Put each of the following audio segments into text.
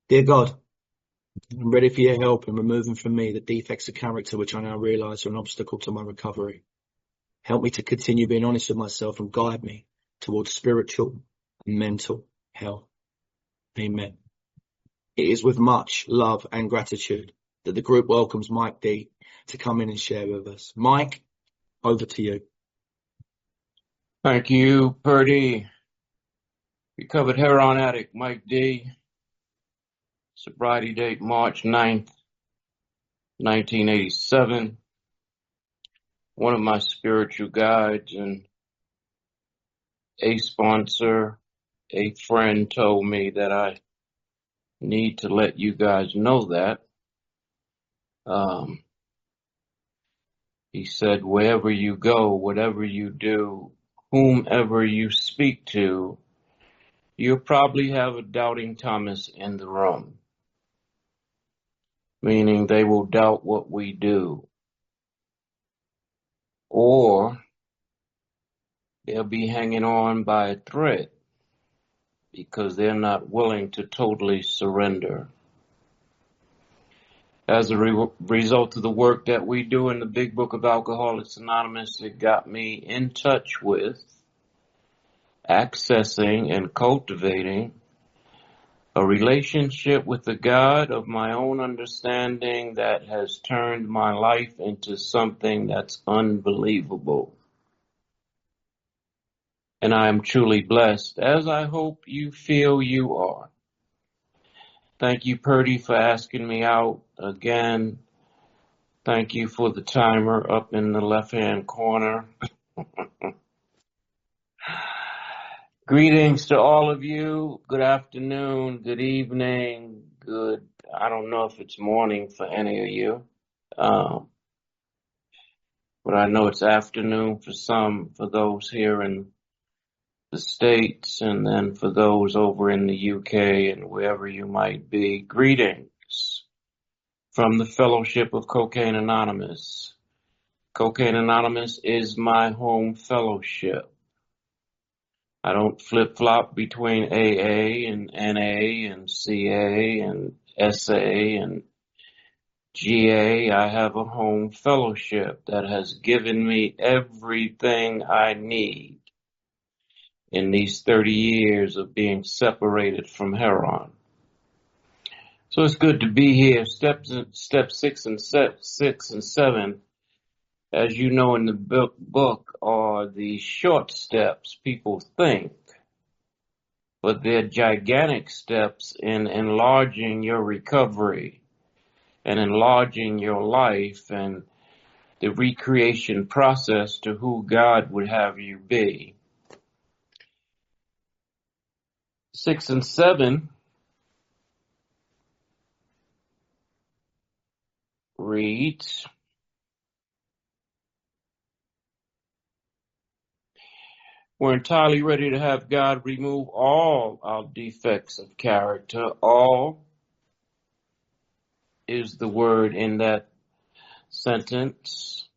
Dear God, I'm ready for your help in removing from me the defects of character which I now realise are an obstacle to my recovery. Help me to continue being honest with myself and guide me towards spiritual and mental health. Amen. It is with much love and gratitude that the group welcomes Mike D to come in and share with us. Mike, over to you. Thank you, Purdy. Recovered heroin addict Mike D. Sobriety date March 9th, 1987. One of my spiritual guides and a sponsor, a friend, told me that I need to let you guys know that. He said, wherever you go, whatever you do, whomever you speak to, you'll probably have a doubting Thomas in the room. Meaning they will doubt what we do. Or they'll be hanging on by a thread because they're not willing to totally surrender. As a result of the work that we do in the Big Book of Alcoholics Anonymous, it got me in touch with accessing and cultivating a relationship with the God of my own understanding that has turned my life into something that's unbelievable. And I am truly blessed, as I hope you feel you are. Thank you, Purdy, for asking me out again. Thank you for the timer up in the left-hand corner. Greetings to all of you. Good afternoon, good evening, I don't know if it's morning for any of you. But I know it's afternoon for some, for those here in the States, and then for those over in the UK and wherever you might be. Greetings from the Fellowship of Cocaine Anonymous. Cocaine Anonymous is my home fellowship. I don't flip-flop between AA and NA and CA and SA and GA. I have a home fellowship that has given me everything I need in these 30 years of being separated from heroin. So it's good to be here. Step 6 and 7, as you know in the book, are the short steps people think, but they're gigantic steps in enlarging your recovery and enlarging your life and the recreation process to who God would have you be. 6 and 7 reads, we're entirely ready to have God remove all our defects of character. All is the word in that sentence.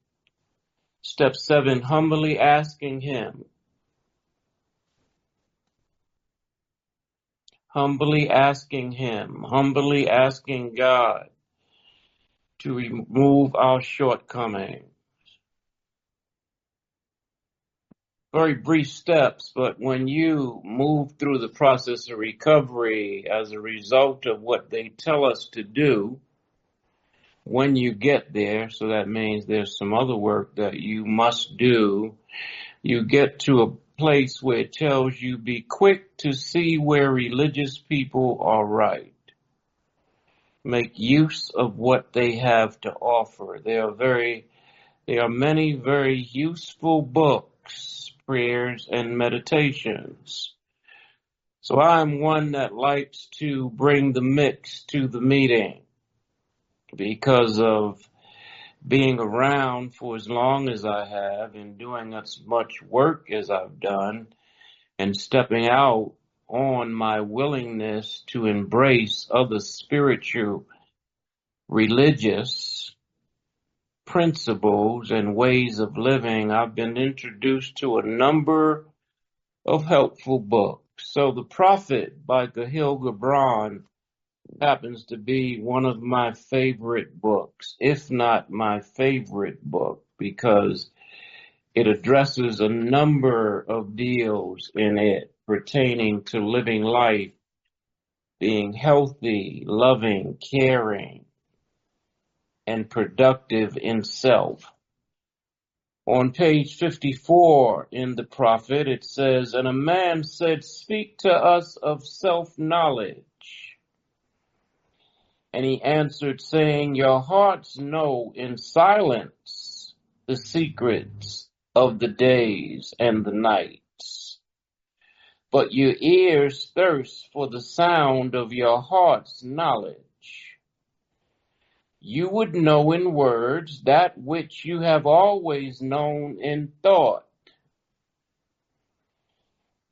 Step 7, humbly asking Him. Humbly asking Him, humbly asking God to remove our shortcomings. Very brief steps, but when you move through the process of recovery as a result of what they tell us to do, when you get there, so that means there's some other work that you must do, you get to a place where it tells you be quick to see where religious people are right. Make use of what they have to offer. There are many very useful books, prayers, and meditations. So I'm one that likes to bring the mix to the meeting because of being around for as long as I have and doing as much work as I've done and stepping out on my willingness to embrace other spiritual, religious principles and ways of living. I've been introduced to a number of helpful books. So The Prophet by Khalil Gibran happens to be one of my favorite books, if not my favorite book, because it addresses a number of deals in it pertaining to living life, being healthy, loving, caring, and productive in self. On page 54 in the prophet, it says, "And a man said, Speak to us of self-knowledge. And he answered, saying, Your hearts know in silence the secrets of the days and the nights. But your ears thirst for the sound of your heart's knowledge. You would know in words that which you have always known in thought.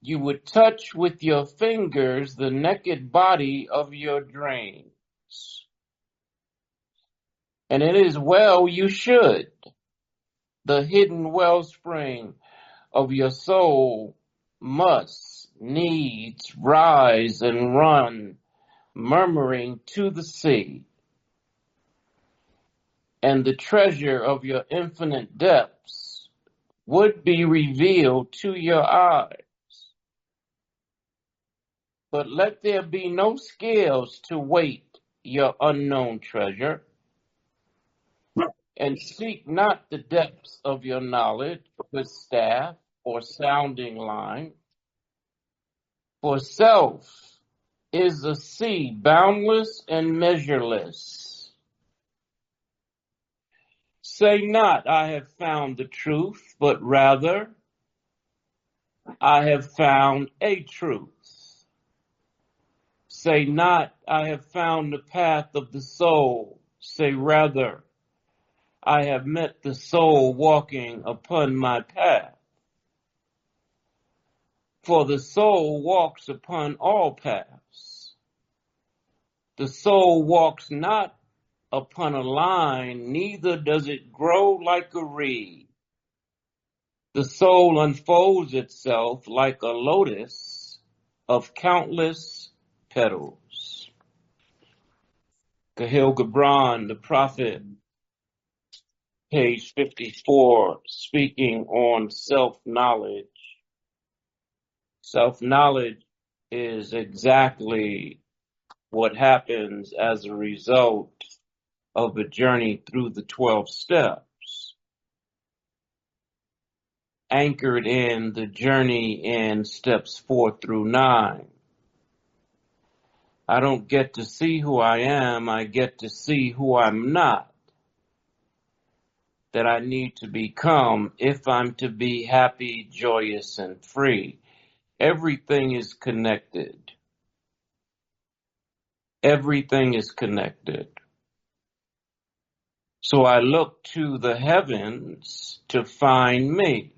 You would touch with your fingers the naked body of your dreams. And it is well you should. The hidden wellspring of your soul must needs rise and run, murmuring to the sea. And the treasure of your infinite depths would be revealed to your eyes. But let there be no scales to weight your unknown treasure. And seek not the depths of your knowledge with staff or sounding line. For self is a sea boundless and measureless. Say not, I have found the truth, but rather, I have found a truth. Say not, I have found the path of the soul. Say rather, I have met the soul walking upon my path. For the soul walks upon all paths. The soul walks not upon a line, neither does it grow like a reed. The soul unfolds itself like a lotus of countless petals. Kahil Gibran, the prophet, page 54, speaking on self-knowledge. Self-knowledge is exactly what happens as a result of a journey through the 12 steps, anchored in the journey in steps 4 through 9. I don't get to see who I am, I get to see who I'm not, that I need to become if I'm to be happy, joyous, and free. Everything is connected. Everything is connected. So I look to the heavens to find me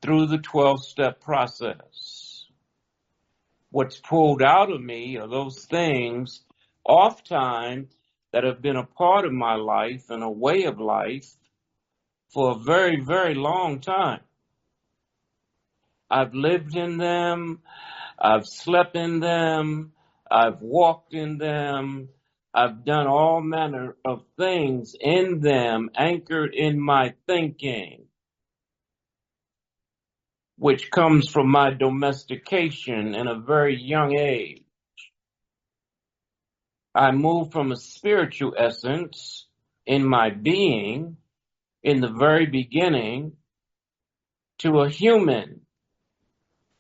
through the 12-step process. What's pulled out of me are those things, oftentimes, that have been a part of my life and a way of life for a very, very long time. I've lived in them, I've slept in them, I've walked in them, I've done all manner of things in them, anchored in my thinking, which comes from my domestication in a very young age. I moved from a spiritual essence in my being in the very beginning to a human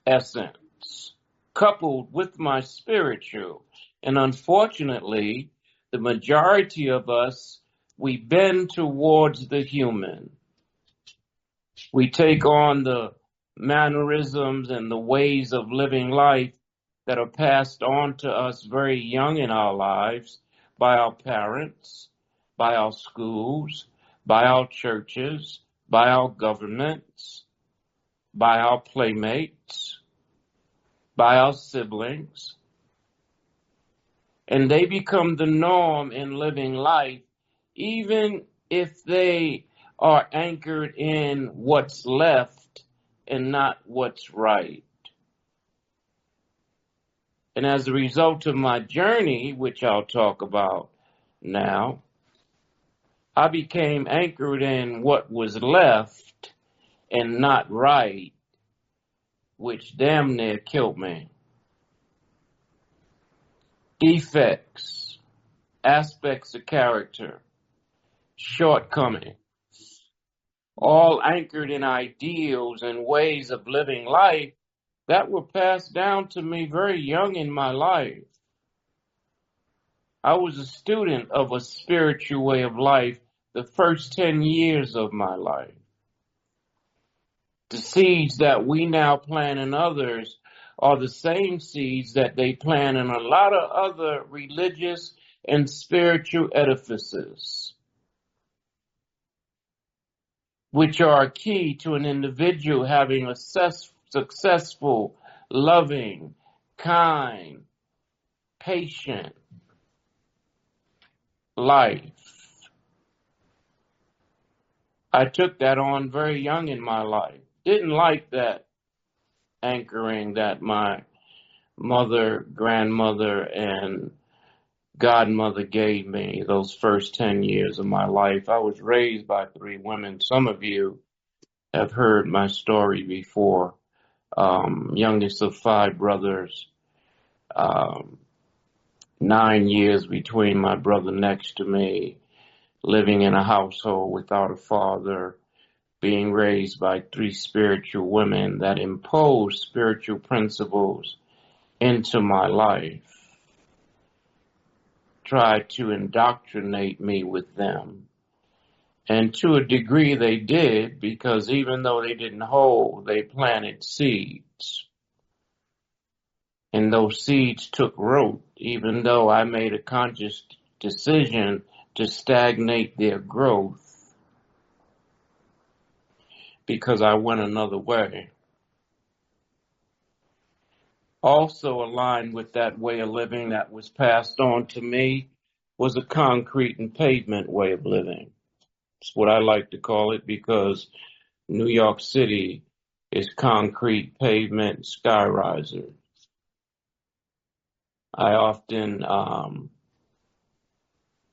essence, coupled with my spiritual. And unfortunately, the majority of us, we bend towards the human. We take on the mannerisms and the ways of living life that are passed on to us very young in our lives by our parents, by our schools, by our churches, by our governments, by our playmates, by our siblings. And they become the norm in living life, even if they are anchored in what's left and not what's right. And as a result of my journey, which I'll talk about now, I became anchored in what was left and not right, which damn near killed me. Defects, aspects of character, shortcomings, all anchored in ideals and ways of living life that were passed down to me very young in my life. I was a student of a spiritual way of life the first 10 years of my life. The seeds that we now plant in others are the same seeds that they plant in a lot of other religious and spiritual edifices, which are key to an individual having a successful, loving, kind, patient life. I took that on very young in my life. Didn't like that anchoring that my mother, grandmother, and godmother gave me those first 10 years of my life. I was raised by 3 women. Some of you have heard my story before. Youngest of 5 brothers. 9 years between my brother next to me, living in a household without a father, being raised by 3 spiritual women that imposed spiritual principles into my life, tried to indoctrinate me with them. And to a degree they did, because even though they didn't hold, they planted seeds. And those seeds took root, even though I made a conscious decision to stagnate their growth because I went another way. Also aligned with that way of living that was passed on to me was a concrete and pavement way of living. It's what I like to call it, because New York City is concrete, pavement, skyriser. I often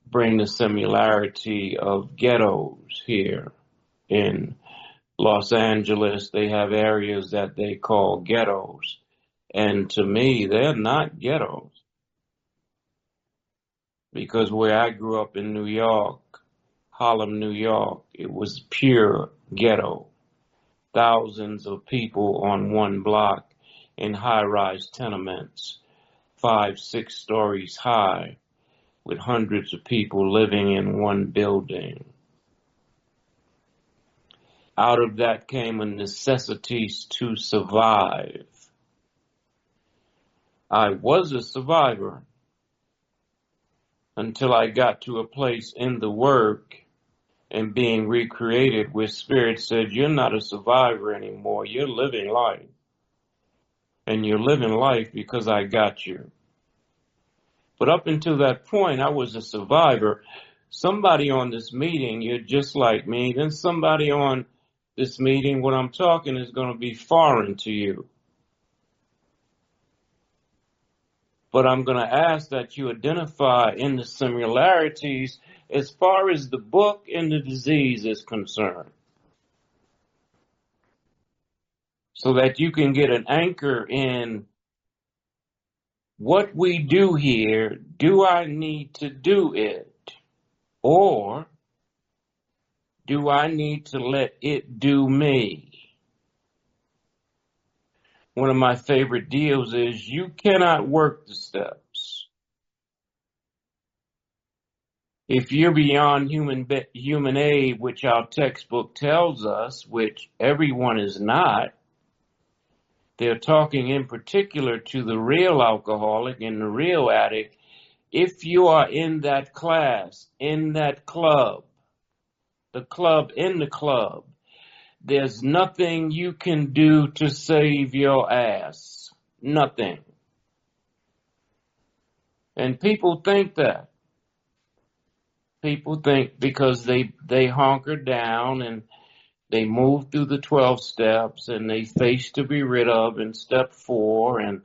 bring the similarity of ghettos here in Los Angeles. They have areas that they call ghettos. And to me, they're not ghettos. Because where I grew up in New York, Harlem, New York, it was pure ghetto. Thousands of people on one block in high-rise tenements, 5, 6 stories high, with hundreds of people living in one building. Out of that came a necessity to survive. I was a survivor until I got to a place in the work and being recreated where Spirit said, you're not a survivor anymore, you're living life. And you're living life because I got you. But up until that point, I was a survivor. Somebody on this meeting, you're just like me. Then somebody on this meeting, what I'm talking is going to be foreign to you. But I'm going to ask that you identify in the similarities as far as the book and the disease is concerned, so that you can get an anchor in what we do here. Do I need to do it, or do I need to let it do me? One of my favorite deals is you cannot work the steps. If you're beyond human aid, which our textbook tells us, which everyone is not, they're talking in particular to the real alcoholic and the real addict. If you are in that class, in that club, the club in the club, there's nothing you can do to save your ass. Nothing. And people think that. People think because they hunker down and they move through the 12 steps and they face to be rid of in step 4 and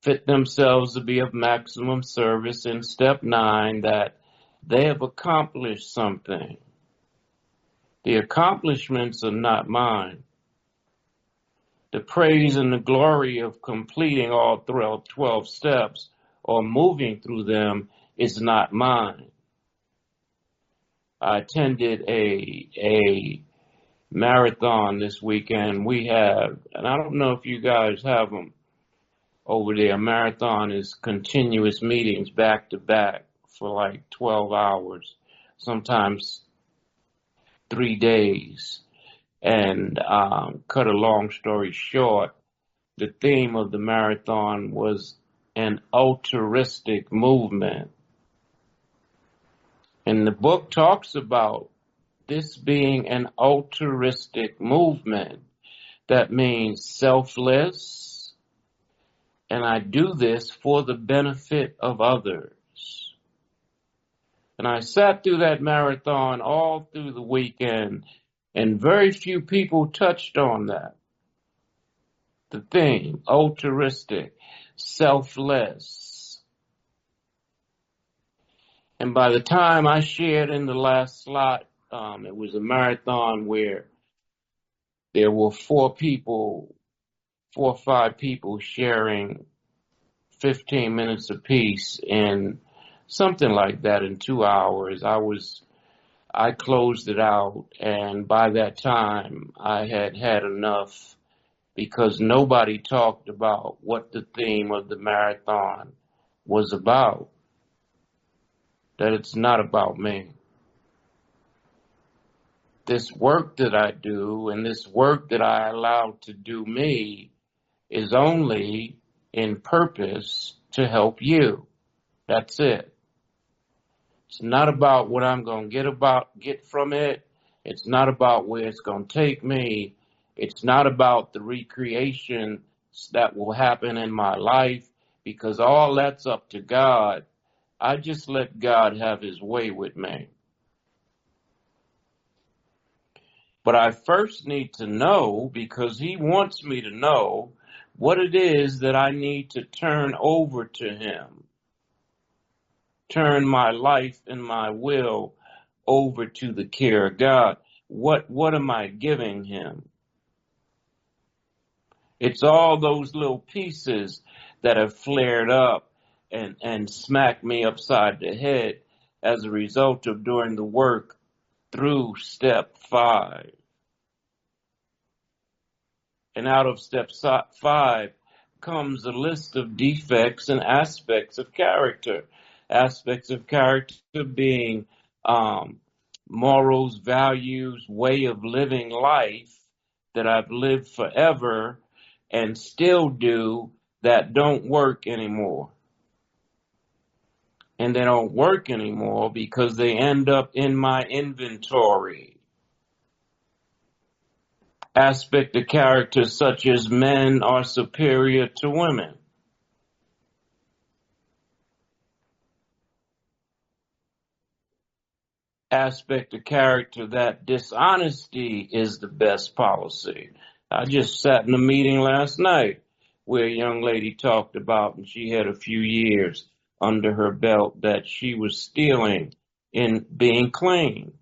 fit themselves to be of maximum service in step 9, that they have accomplished something. The accomplishments are not mine. The praise and the glory of completing all 12 steps or moving through them is not mine. I attended a marathon this weekend. We have, and I don't know if you guys have them over there. A marathon is continuous meetings back to back for like 12 hours, sometimes 3 days. And cut a long story short, the theme of the marathon was an altruistic movement. And the book talks about this being an altruistic movement. That means selfless, and I do this for the benefit of others. And I sat through that marathon all through the weekend, and very few people touched on that. The theme, altruistic, selfless. And by the time I shared in the last slot, it was a marathon where there were 4 or 5 people sharing 15 minutes apiece, and something like that in 2 hours. I closed it out, and by that time I had had enough, because nobody talked about what the theme of the marathon was about. That it's not about me. This work that I do and this work that I allow to do me is only in purpose to help you. That's it. It's not about what I'm going to get from it. It's not about where it's going to take me. It's not about the recreation that will happen in my life, because all that's up to God. I just let God have his way with me. But I first need to know, because he wants me to know, what it is that I need to turn over to him. Turn my life and my will over to the care of God. What am I giving him? It's all those little pieces that have flared up and smacked me upside the head as a result of doing the work through step 5. And out of step 5 comes a list of defects and aspects of character. Aspects of character being morals, values, way of living life that I've lived forever and still do, that don't work anymore. And they don't work anymore because they end up in my inventory. Aspect of character such as men are superior to women. Aspect of character that dishonesty is the best policy. I just sat in a meeting last night where a young lady talked about, and she had a few years under her belt, that she was stealing in being clean.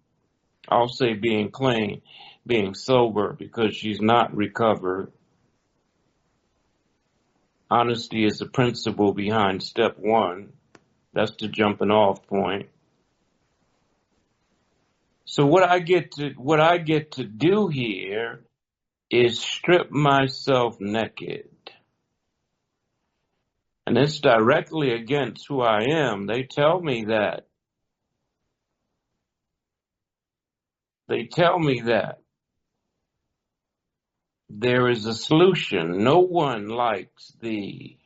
I'll say being clean, being sober, because she's not recovered. Honesty is the principle behind step 1. That's the jumping off point. So what I get to do here is strip myself naked. And it's directly against who I am. They tell me that. There is a solution. No one likes thee.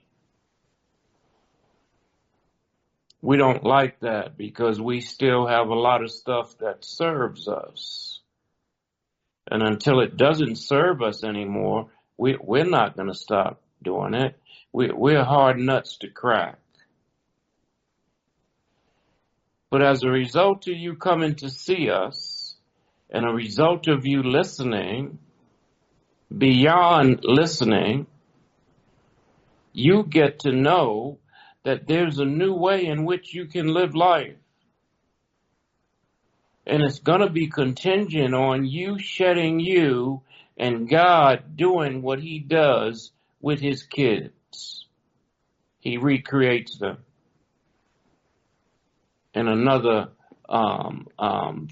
We don't like that because we still have a lot of stuff that serves us. And until it doesn't serve us anymore, we're not going to stop doing it. We're hard nuts to crack. But as a result of you coming to see us, and a result of you listening, beyond listening, You get to know that there's a new way in which you can live life. And it's going to be contingent on you shedding you and God doing what he does with his kids. He recreates them. In another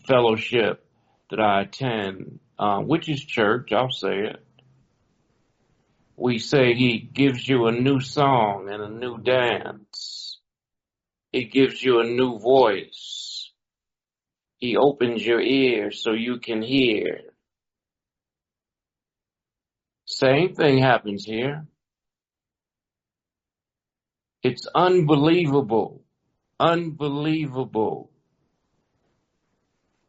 fellowship that I attend, which is church, I'll say it, we say he gives you a new song and a new dance. He gives you a new voice. He opens your ears so you can hear. Same thing happens here. It's unbelievable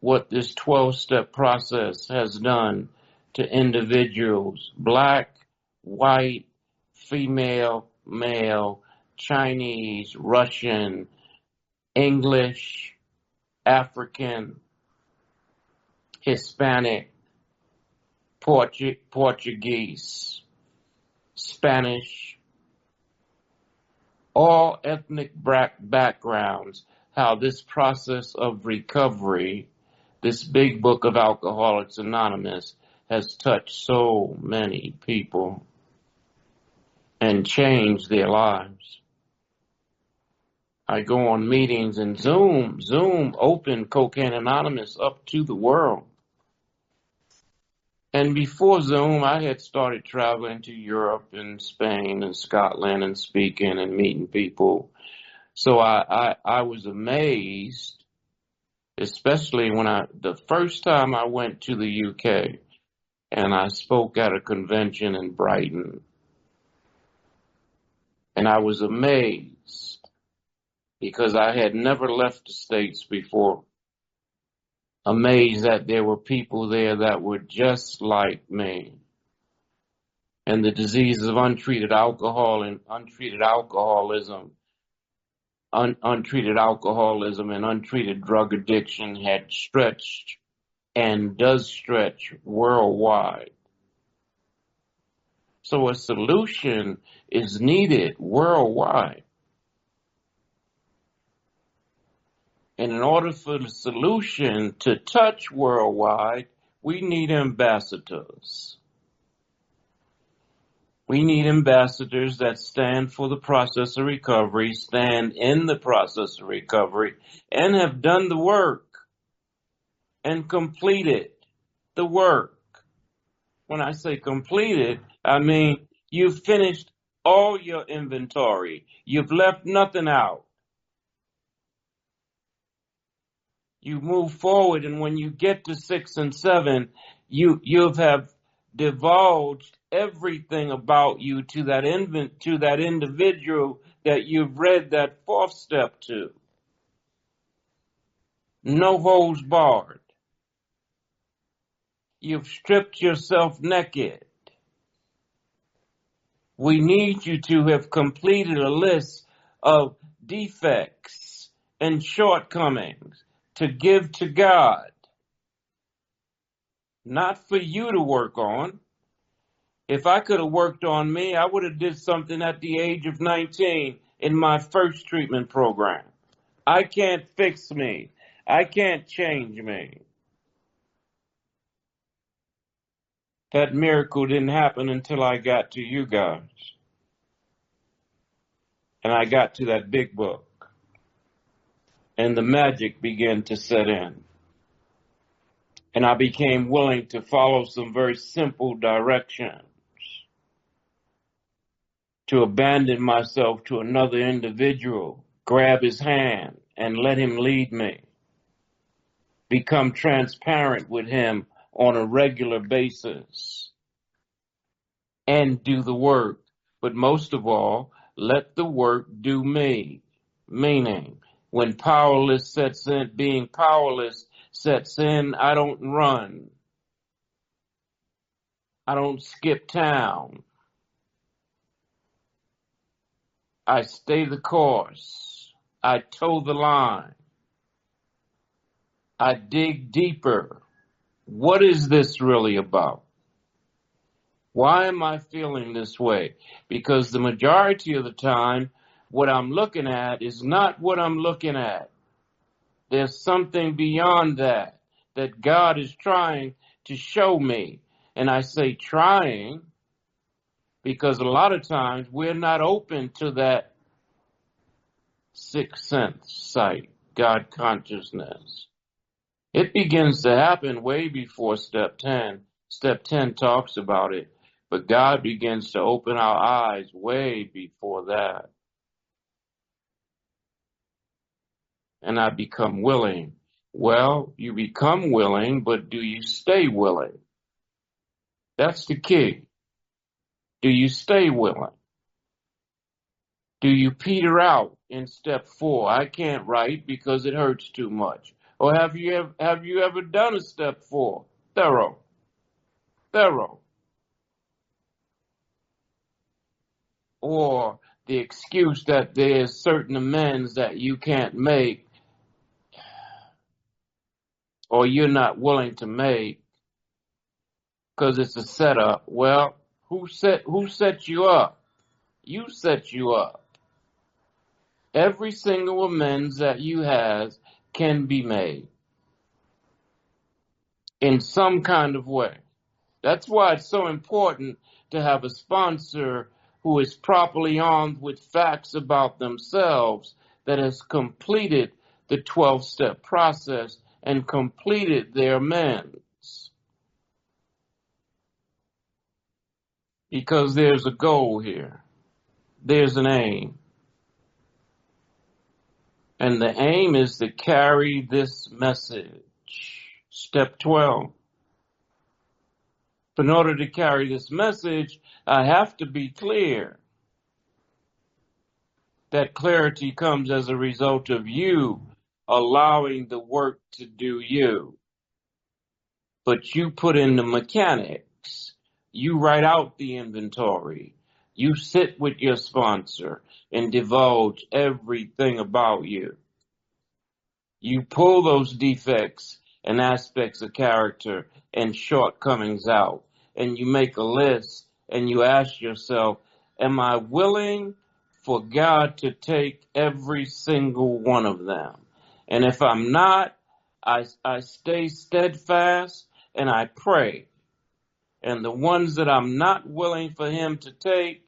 what this 12-step process has done to individuals, black, white, female, male, Chinese, Russian, English, African, Hispanic, Portuguese, Spanish, all ethnic backgrounds, how this process of recovery, this big book of Alcoholics Anonymous, has touched so many people and changed their lives. I go on meetings and Zoom opened Cocaine Anonymous up to the world. And before Zoom, I had started traveling to Europe and Spain and Scotland and speaking and meeting people. So I was amazed, especially when the first time I went to the UK and I spoke at a convention in Brighton. And I was amazed because I had never left the States before. Amazed that there were people there that were just like me. And the diseases of untreated alcohol and untreated alcoholism and untreated drug addiction had stretched and does stretch worldwide. So a solution is needed worldwide. And in order for the solution to touch worldwide, we need ambassadors. We need ambassadors that stand for the process of recovery, stand in the process of recovery, and have done the work and completed the work. When I say completed, I mean you've finished all your inventory. You've left nothing out. You move forward, and when you get to 6 and 7, you have divulged everything about you to that individual that you've read that 4th step to. No holds barred. You've stripped yourself naked. We need you to have completed a list of defects and shortcomings to give to God, not for you to work on. If I could have worked on me, I would have did something at the age of 19 in my first treatment program. I can't fix me. I can't change me. That miracle didn't happen until I got to you guys. And I got to that big book. And the magic began to set in. And I became willing to follow some very simple directions. To abandon myself to another individual, grab his hand and let him lead me. Become transparent with him on a regular basis. And do the work. But most of all, let the work do me. Meaning, when being powerless sets in, I don't run. I don't skip town. I stay the course. I toe the line. I dig deeper. What is this really about? Why am I feeling this way? Because the majority of the time, what I'm looking at is not what I'm looking at. There's something beyond that God is trying to show me. And I say trying because a lot of times we're not open to that sixth sense sight, God consciousness. It begins to happen way before step 10. Step 10 talks about it, but God begins to open our eyes way before that. And I become willing. Well, you become willing, but do you stay willing? That's the key. Do you stay willing? Do you peter out in step 4? I can't write because it hurts too much. Or have you ever done a step 4? Thorough. Or the excuse that there's certain amends that you can't make or you're not willing to make because it's a setup. Well, who set you up? You set you up. Every single amends that you have can be made in some kind of way. That's why it's so important to have a sponsor who is properly armed with facts about themselves, that has completed the 12-step process and completed their amends. Because there's a goal here. There's an aim. And the aim is to carry this message. Step 12. In order to carry this message, I have to be clear. That clarity comes as a result of you allowing the work to do you. But you put in the mechanics. You write out the inventory. You sit with your sponsor and divulge everything about you. You pull those defects and aspects of character and shortcomings out, and you make a list and you ask yourself, am I willing for God to take every single one of them? And if I'm not, I stay steadfast and I pray. And the ones that I'm not willing for him to take,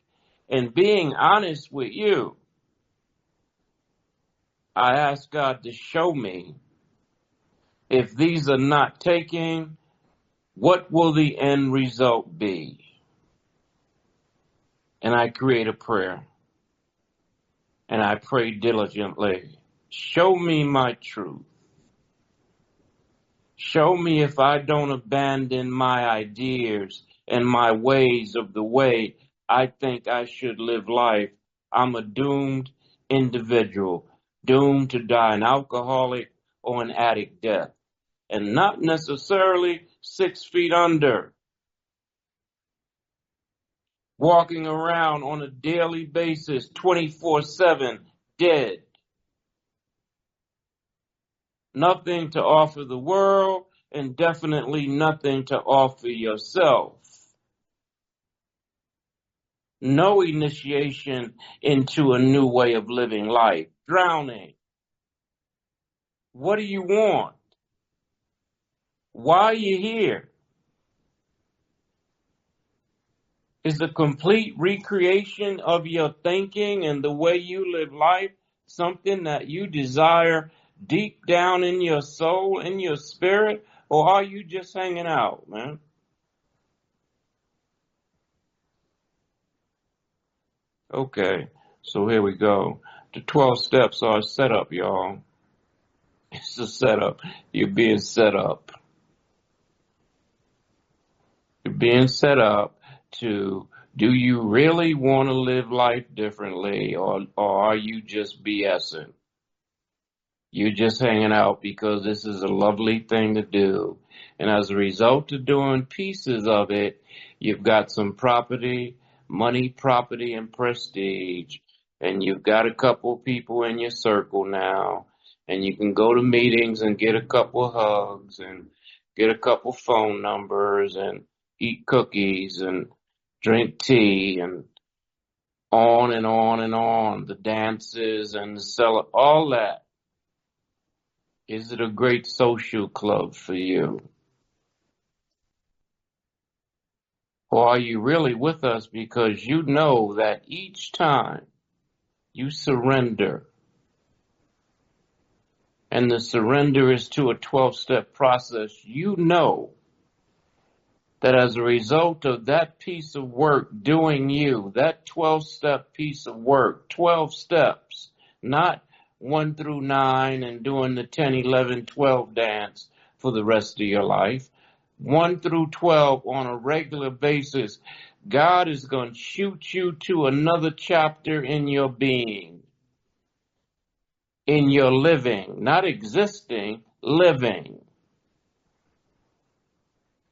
and being honest with you, I ask God to show me, if these are not taken, what will the end result be? And I create a prayer. And I pray diligently. Show me my truth. Show me if I don't abandon my ideas and my ways of the way I think I should live life, I'm a doomed individual, doomed to die an alcoholic or an addict death. And not necessarily 6 feet under, walking around on a daily basis, 24/7, dead. Nothing to offer the world, and definitely nothing to offer yourself. No initiation into a new way of living life. Drowning. What do you want? Why are you here? Is a complete recreation of your thinking and the way you live life something that you desire deep down in your soul, in your spirit, or are you just hanging out, man? Okay, so here we go. The 12 steps are a setup, y'all. It's a setup. You're being set up. You're being set up to, do you really want to live life differently, or are you just BSing? You're just hanging out because this is a lovely thing to do. And as a result of doing pieces of it, you've got some property, money, property, and prestige. And you've got a couple people in your circle now. And you can go to meetings and get a couple hugs and get a couple phone numbers and eat cookies and drink tea, and on and on and on, the dances and the all that. Is it a great social club for you? Or are you really with us because you know that each time you surrender, and the surrender is to a 12-step process, you know that as a result of that piece of work doing you, that 12-step piece of work, 12 steps, not 1 through 9 and doing the 10, 11, 12 dance for the rest of your life, 1 through 12 on a regular basis, God is going to shoot you to another chapter in your being, in your living, not existing, living.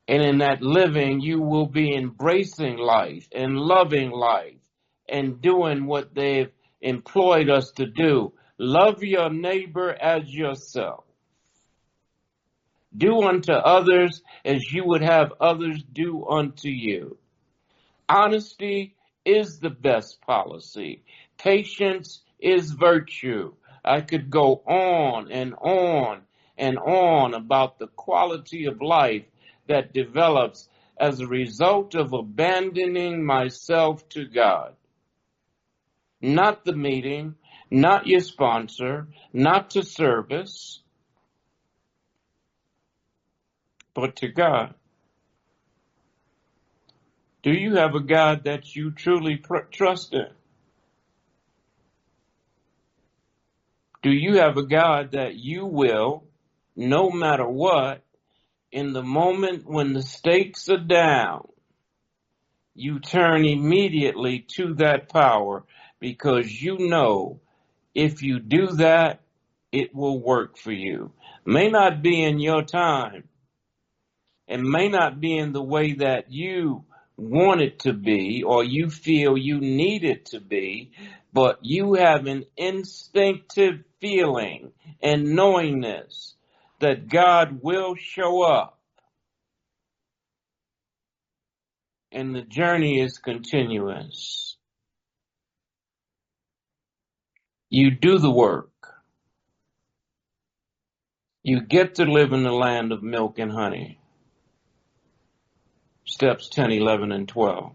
And in that living, you will be embracing life and loving life and doing what they've employed us to do. Love your neighbor as yourself. Do unto others as you would have others do unto you. Honesty is the best policy. Patience is virtue. I could go on and on and on about the quality of life that develops as a result of abandoning myself to God. Not the meeting, not your sponsor, not to service, but to God. Do you have a God that you truly trust in? Do you have a God that you will, no matter what, in the moment when the stakes are down, you turn immediately to that power because you know if you do that, it will work for you. May not be in your time and may not be in the way that you want it to be or you feel you need it to be, but you have an instinctive feeling and knowingness that God will show up. And the journey is continuous. You do the work. You get to live in the land of milk and honey. Steps 10, 11, and 12.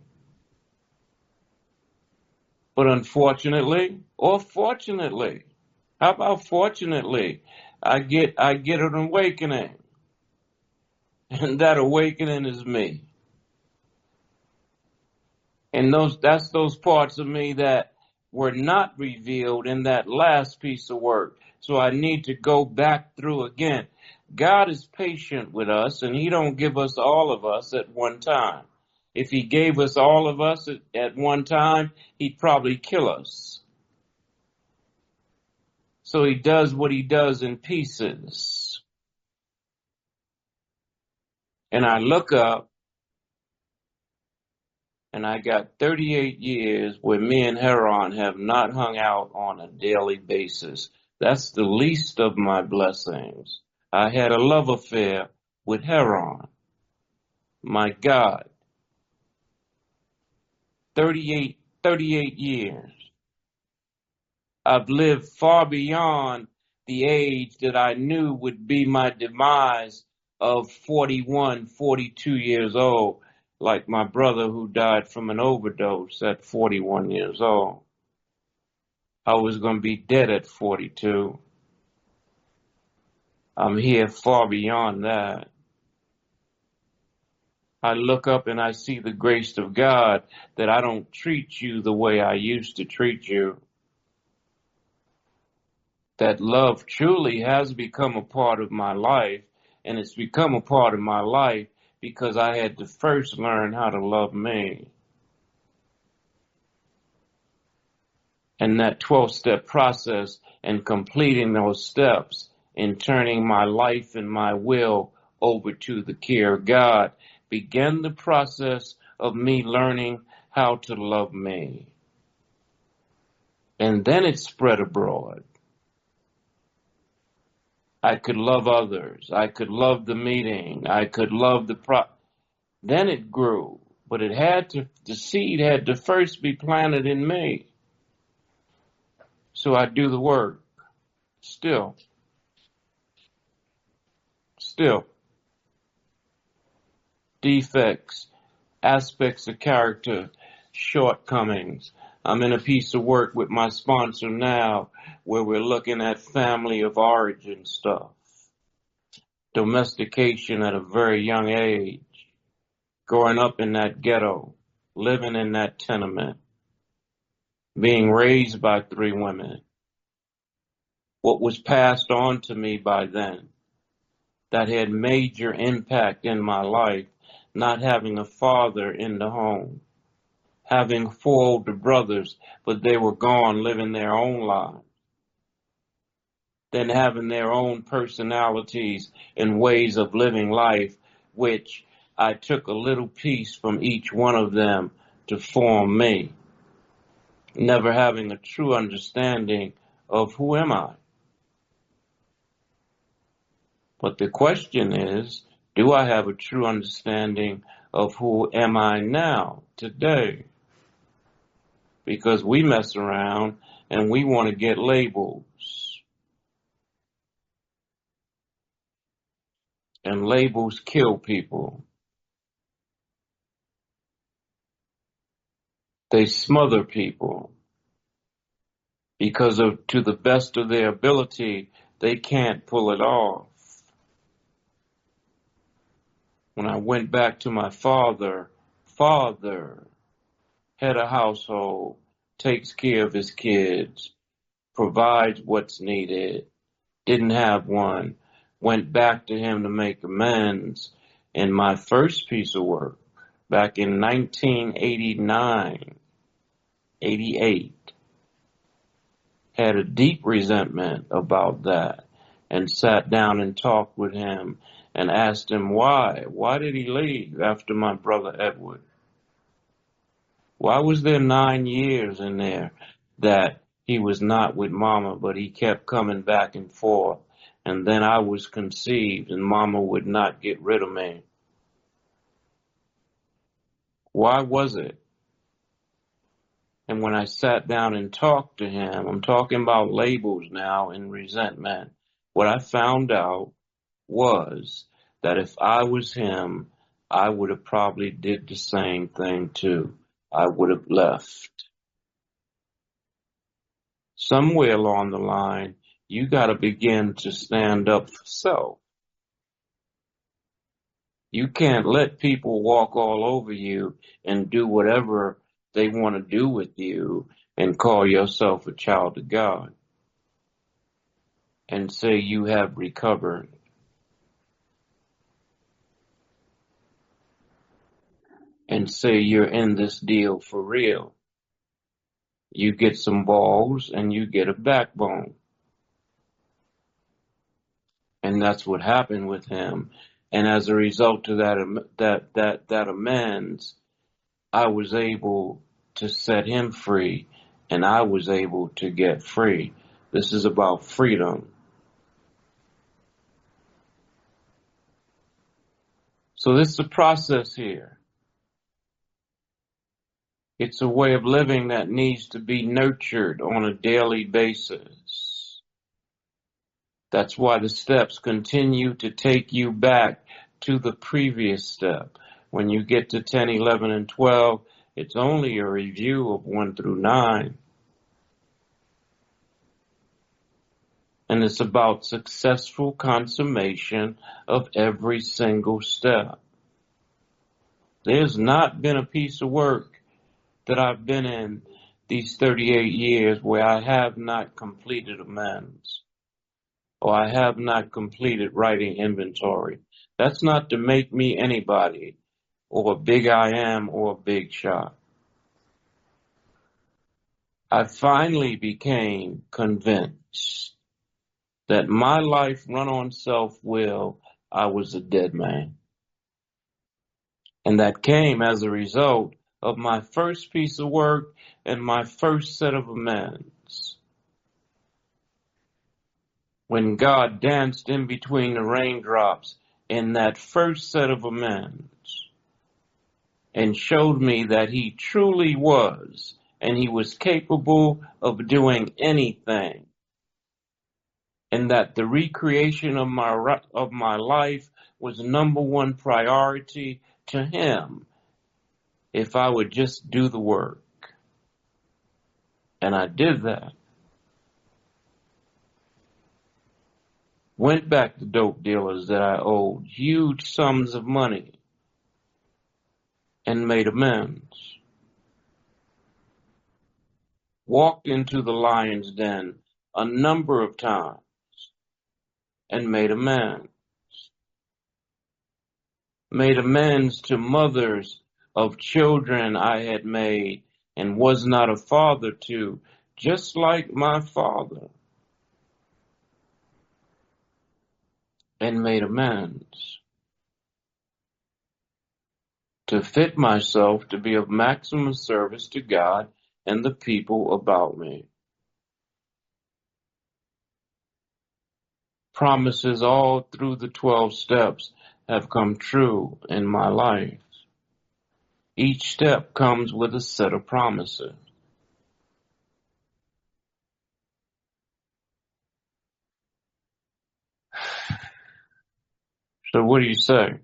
But unfortunately, or fortunately, how about fortunately, I get an awakening. And that awakening is me. And that's those parts of me that were not revealed in that last piece of work. So I need to go back through again. God is patient with us, and he don't give us all of us at one time. If he gave us all of us at one time, he'd probably kill us. So he does what he does in pieces. And I look up, and I got 38 years where me and Heron have not hung out on a daily basis. That's the least of my blessings. I had a love affair with Heron. My God. 38 years. I've lived far beyond the age that I knew would be my demise of 41, 42 years old, like my brother who died from an overdose at 41 years old. I was going to be dead at 42. I'm here far beyond that. I look up and I see the grace of God that I don't treat you the way I used to treat you. That love truly has become a part of my life, and it's become a part of my life because I had to first learn how to love me. And that 12-step process and completing those steps and turning my life and my will over to the care of God began the process of me learning how to love me. And then it spread abroad. I could love others. I could love the meeting. I could love then it grew. But the seed had to first be planted in me. So I do the work. Still. Defects, aspects of character, shortcomings. I'm in a piece of work with my sponsor now where we're looking at family of origin stuff. Domestication at a very young age. Growing up in that ghetto. Living in that tenement. Being raised by 3 women. What was passed on to me by then that had major impact in my life, not having a father in the home, having 4 older brothers, but they were gone living their own lives, then having their own personalities and ways of living life, which I took a little piece from each one of them to form me, never having a true understanding of who am I. But the question is, do I have a true understanding of who am I now, today? Because we mess around and we want to get labels. And labels kill people. They smother people. Because to the best of their ability, they can't pull it off. When I went back to my father, head of household, takes care of his kids, provides what's needed, didn't have one, went back to him to make amends. In my first piece of work, back in 1989, 88, had a deep resentment about that and sat down and talked with him and asked him why. Why did he leave after my brother Edward? Why was there 9 years in there that he was not with Mama, but he kept coming back and forth? And then I was conceived and Mama would not get rid of me. Why was it? And when I sat down and talked to him, I'm talking about labels now and resentment. What I found out was that if I was him, I would have probably did the same thing too. I would have left. Somewhere along the line, you got to begin to stand up for self. You can't let people walk all over you and do whatever they want to do with you and call yourself a child of God and say you have recovered. And say you're in this deal for real. You get some balls and you get a backbone. And that's what happened with him. And as a result of that amends, I was able to set him free and I was able to get free. This is about freedom. So this is a process here. It's a way of living that needs to be nurtured on a daily basis. That's why the steps continue to take you back to the previous step. When you get to 10, 11, and 12, it's only a review of 1 through 9. And it's about successful consummation of every single step. There's not been a piece of work that I've been in these 38 years where I have not completed amends. Or I have not completed writing inventory. That's not to make me anybody, or a big I am, or a big shot. I finally became convinced that my life run on self-will, I was a dead man. And that came as a result of my first piece of work and my first set of amends. When God danced in between the raindrops in that first set of amends. and showed me that he truly was, and he was capable of doing anything, and that the recreation of my life was number one priority to him if I would just do the work. And I did that. Went back to dope dealers that I owed huge sums of money and made amends. Walked into the lion's den a number of times and made amends. Made amends to mothers of children I had made and was not a father to, just like my father. And made amends to fit myself to be of maximum service to God and the people about me. Promises all through the 12 steps have come true in my life. Each step comes with a set of promises. So what do you say?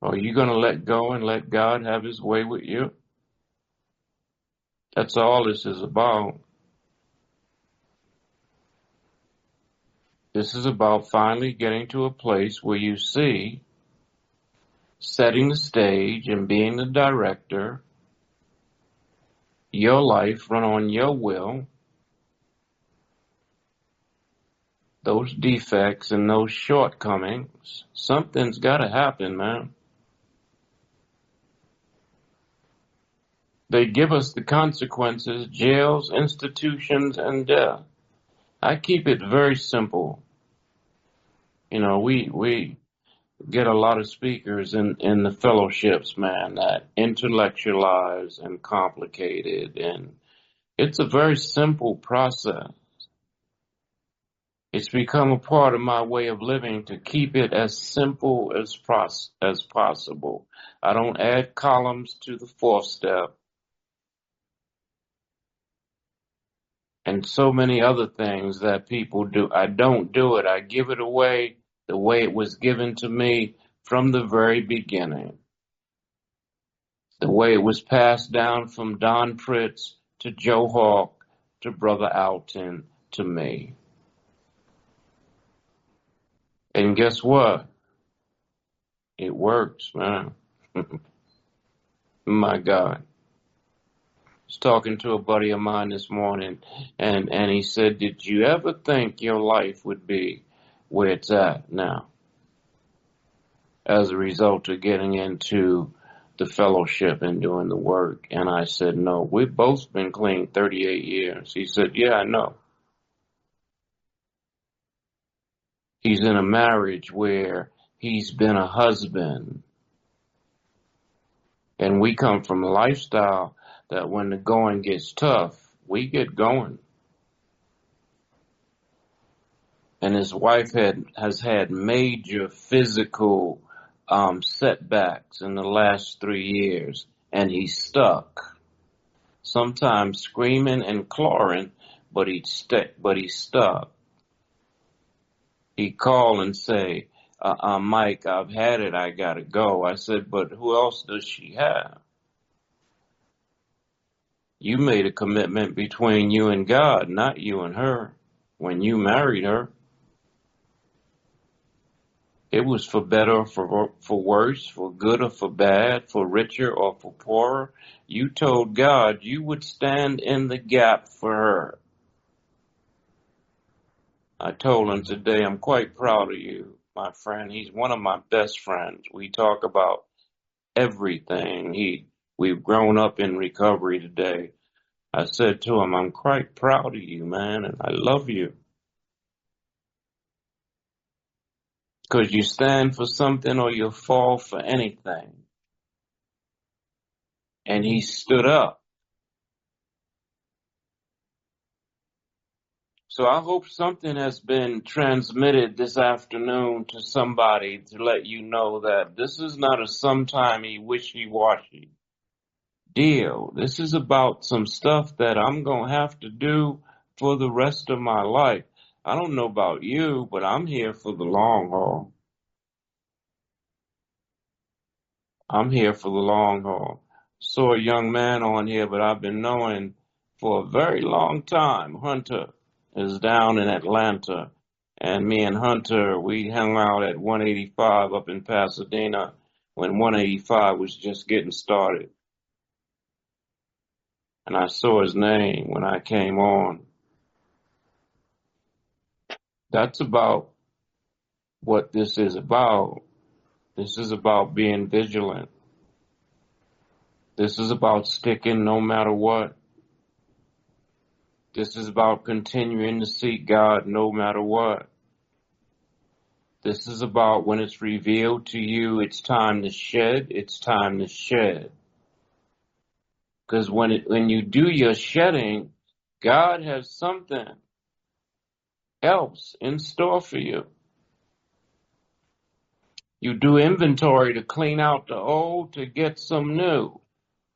Are you going to let go and let God have his way with you? That's all this is about. This is about finally getting to a place where you see, setting the stage and being the director, your life run on your will, those defects and those shortcomings. Something's got to happen, man. They give us the consequences, jails, institutions, and death. I keep it very simple. You know, we get a lot of speakers in the fellowships, man, that intellectualize and complicate it, and it's a very simple process. It's become a part of my way of living to keep it as simple as possible. I don't add columns to the fourth step and so many other things that people do. I don't do it. I give it away the way it was given to me from the very beginning. The way it was passed down from Don Pritz to Joe Hawk to Brother Alton to me. And guess what? It works, man. My God. I was talking to a buddy of mine this morning, and he said, did you ever think your life would be where it's at now as a result of getting into the fellowship and doing the work? And I said, no, we've both been clean 38 years. He said, yeah, I know. He's in a marriage where he's been a husband. And we come from a lifestyle that when the going gets tough, we get going. And his wife has had major physical setbacks in the last 3 years, and he's stuck. Sometimes screaming and clawing, but he's stuck. He'd call and say, Mike, I've had it, I gotta go. I said, but who else does she have? You made a commitment between you and God, not you and her, when you married her. It was for better or for worse, for good or for bad, for richer or for poorer. You told God you would stand in the gap for her. I told him today, I'm quite proud of you, my friend. He's one of my best friends. We talk about everything. We've grown up in recovery today. I said to him, I'm quite proud of you, man, and I love you. Because you stand for something or you'll fall for anything. And he stood up. So I hope something has been transmitted this afternoon to somebody to let you know that this is not a sometimey wishy-washy deal. This is about some stuff that I'm going to have to do for the rest of my life. I don't know about you, but I'm here for the long haul. I'm here for the long haul. Saw a young man on here, but I've been knowing for a very long time. Hunter is down in Atlanta, and me and Hunter, we hung out at 185 up in Pasadena when 185 was just getting started. And I saw his name when I came on. That's about what this is about. This is about being vigilant. This is about sticking no matter what. This is about continuing to seek God no matter what. This is about when it's revealed to you, it's time to shed, it's time to shed. Because when you do your shedding, God has something else in store for you. You do inventory to clean out the old to get some new.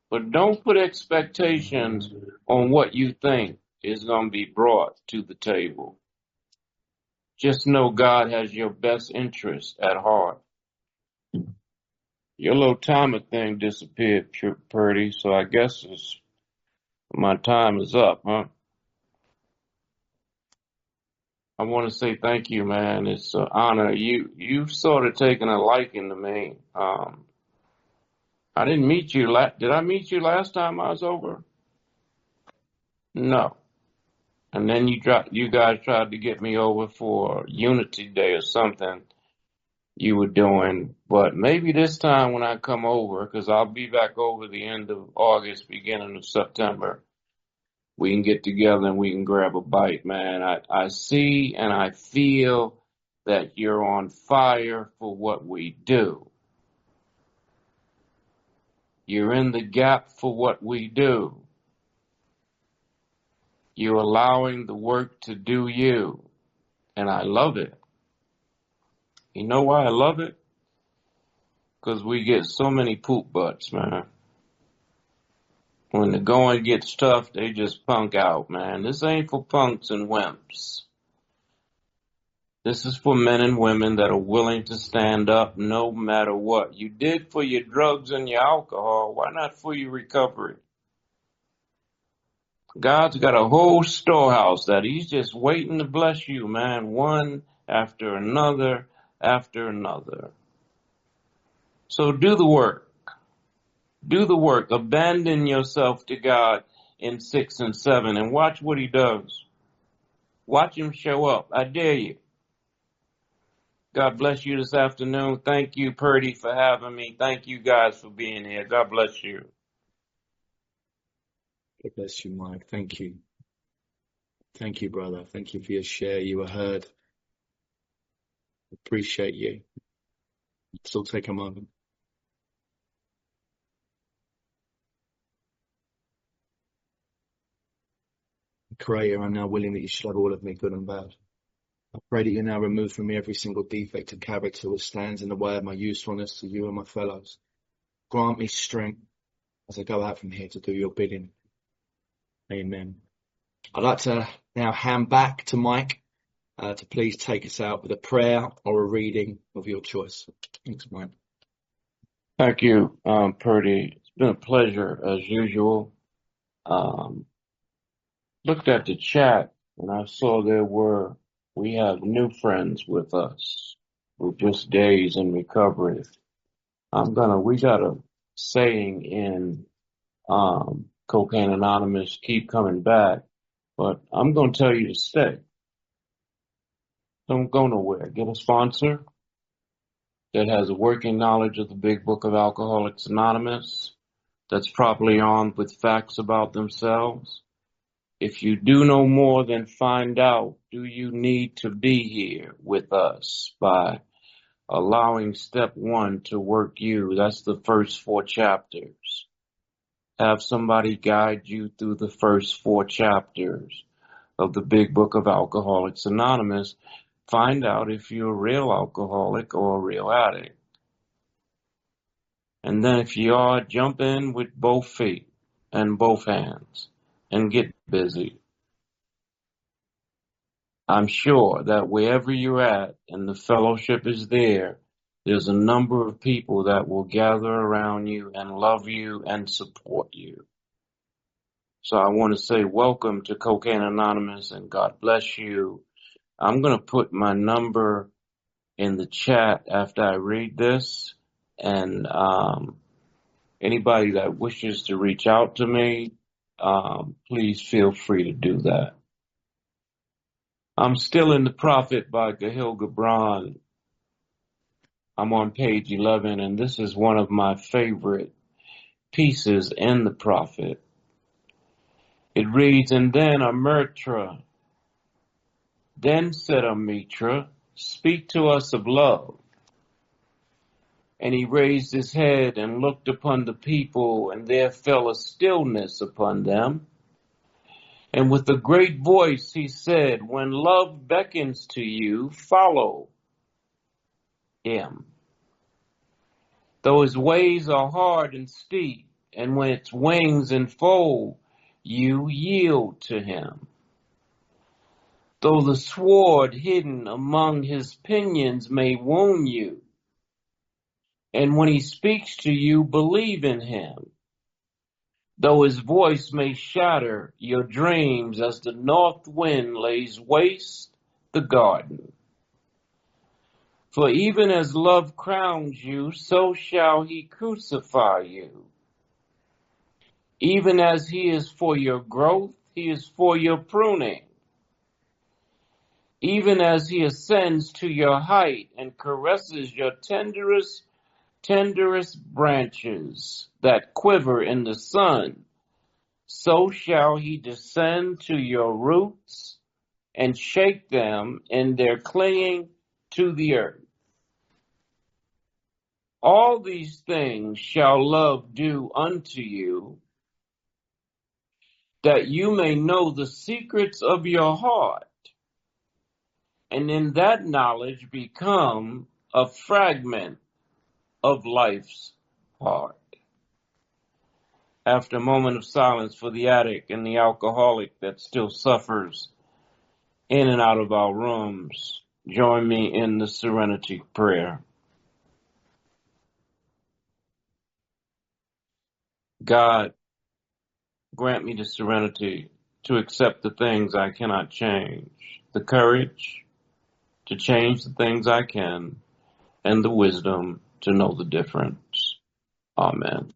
But don't put expectations on what you think is going to be brought to the table. Just know God has your best interest at heart. Your little timer thing disappeared, Purdy, so I guess my time is up, huh? I want to say thank you, man. It's an honor. You've sort of taken a liking to me. I didn't meet you. Did I meet you last time I was over? No. And then you guys tried to get me over for Unity Day or something you were doing. But maybe this time when I come over, because I'll be back over the end of August, beginning of September, we can get together and we can grab a bite, man. I see and I feel that you're on fire for what we do. You're in the gap for what we do. You're allowing the work to do you. And I love it. You know why I love it? Because we get so many poop butts, man. When the going gets tough, they just punk out, man. This ain't for punks and wimps. This is for men and women that are willing to stand up no matter what. You did for your drugs and your alcohol. Why not for your recovery? God's got a whole storehouse that he's just waiting to bless you, man. One after another after another. So do the work. Do the work. Abandon yourself to God in 6 and 7 and watch what he does. Watch him show up. I dare you. God bless you this afternoon. Thank you, Purdy, for having me. Thank you guys for being here. God bless you. God bless you, Mike. Thank you. Thank you, brother. Thank you for your share. You were heard. Appreciate you. Still take a moment. Creator, I'm now willing that you should have all of me, good and bad. I pray that you now remove from me every single defect of character which stands in the way of my usefulness to you and my fellows. Grant me strength as I go out from here to do your bidding. Amen. I'd like to now hand back to Mike to please take us out with a prayer or a reading of your choice. Thanks, Mike. Thank you, Purdy. It's been a pleasure as usual. Looked at the chat and I saw we have new friends with us who just days in recovery. We got a saying in Cocaine Anonymous, keep coming back, but I'm going to tell you to stay. Don't go nowhere. Get a sponsor that has a working knowledge of the Big Book of Alcoholics Anonymous, that's properly armed with facts about themselves. If you do no more than find out, do you need to be here with us by allowing step 1 to work you? That's the first 4 chapters. Have somebody guide you through the first 4 chapters. of the Big Book of Alcoholics Anonymous. Find out if you're a real alcoholic or a real addict. And then if you are, jump in with both feet and both hands and get busy. I'm sure that wherever you're at and the fellowship is there, there's a number of people that will gather around you and love you and support you. So I want to say welcome to Cocaine Anonymous and God bless you. I'm going to put my number in the chat after I read this, and anybody that wishes to reach out to me, please feel free to do that. I'm still in The Prophet by Gahil Gibran. I'm on page 11, and this is one of my favorite pieces in The Prophet. It reads, "And then Amrita, then said Amrita, speak to us of love. And he raised his head and looked upon the people, and there fell a stillness upon them. And with a great voice he said, when love beckons to you, follow him. Though his ways are hard and steep, and when its wings enfold you, yield to him. Though the sword hidden among his pinions may wound you, and when he speaks to you, believe in him. Though his voice may shatter your dreams as the north wind lays waste the garden. For even as love crowns you, so shall he crucify you. Even as he is for your growth, he is for your pruning. Even as he ascends to your height and caresses your tenderest branches that quiver in the sun, so shall he descend to your roots and shake them in their clinging to the earth. All these things shall love do unto you, that you may know the secrets of your heart, and in that knowledge become a fragment of life's heart." After a moment of silence for the addict and the alcoholic that still suffers in and out of our rooms, join me in the serenity prayer. God, grant me the serenity to accept the things I cannot change, the courage to change the things I can, and the wisdom to know the difference. Amen.